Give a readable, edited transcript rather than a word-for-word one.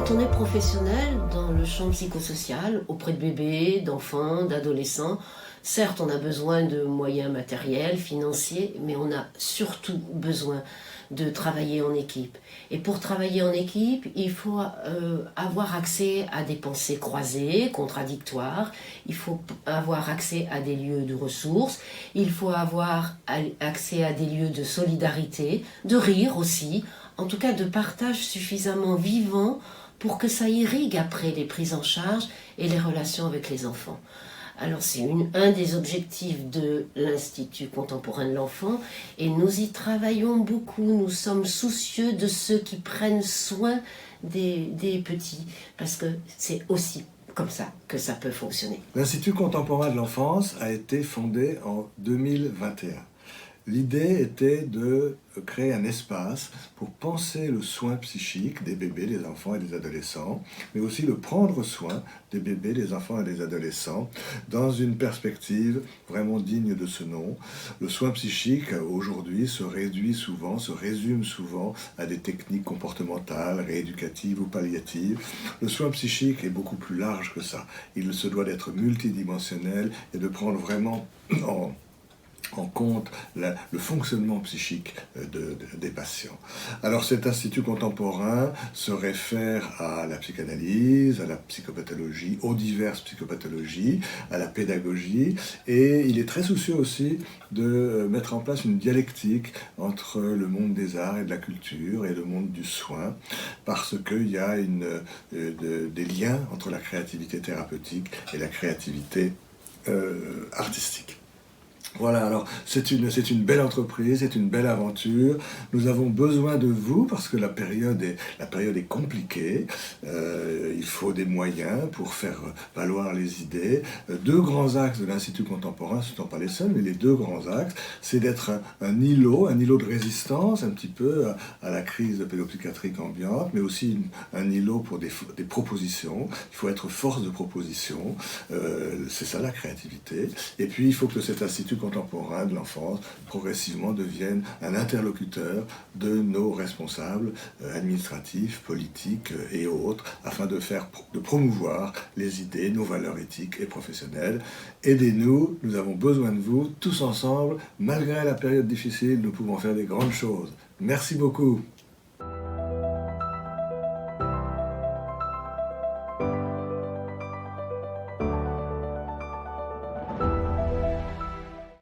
Quand on est professionnel dans le champ psychosocial, auprès de bébés, d'enfants, d'adolescents, certes on a besoin de moyens matériels, financiers, mais on a surtout besoin de travailler en équipe. Et pour travailler en équipe, il faut avoir accès à des pensées croisées, contradictoires, il faut avoir accès à des lieux de ressources, il faut avoir accès à des lieux de solidarité, de rire aussi, en tout cas de partage suffisamment vivant pour que ça irrigue après les prises en charge et les relations avec les enfants. Alors c'est un des objectifs de l'Institut contemporain de l'enfant et nous y travaillons beaucoup. Nous sommes soucieux de ceux qui prennent soin des petits parce que c'est aussi comme ça que ça peut fonctionner. L'Institut contemporain de l'enfance a été fondé en 2021. L'idée était de créer un espace pour penser le soin psychique des bébés, des enfants et des adolescents, mais aussi le prendre soin des bébés, des enfants et des adolescents dans une perspective vraiment digne de ce nom. Le soin psychique, aujourd'hui, se résume souvent à des techniques comportementales, rééducatives ou palliatives. Le soin psychique est beaucoup plus large que ça. Il se doit d'être multidimensionnel et de prendre vraiment en compte le fonctionnement psychique des patients. Alors cet institut contemporain se réfère à la psychanalyse, à la psychopathologie, aux diverses psychopathologies, à la pédagogie, et il est très soucieux aussi de mettre en place une dialectique entre le monde des arts et de la culture et le monde du soin, parce qu'il y a des liens entre la créativité thérapeutique et la créativité artistique. Voilà, alors c'est une belle entreprise, c'est une belle aventure. Nous avons besoin de vous parce que la période est compliquée. Il faut des moyens pour faire valoir les idées. Deux grands axes de l'Institut contemporain, ce ne sont pas les seuls, mais les deux grands axes, c'est d'être un îlot de résistance un petit peu à la crise pédopsychiatrique ambiante, mais aussi un îlot pour des propositions. Il faut être force de proposition. C'est ça la créativité. Et puis il faut que cet Institut contemporain de l'enfance progressivement devienne un interlocuteur de nos responsables administratifs, politiques et autres, afin de promouvoir les idées, nos valeurs éthiques et professionnelles. Aidez-nous, nous avons besoin de vous, tous ensemble. Malgré la période difficile, nous pouvons faire des grandes choses. Merci beaucoup.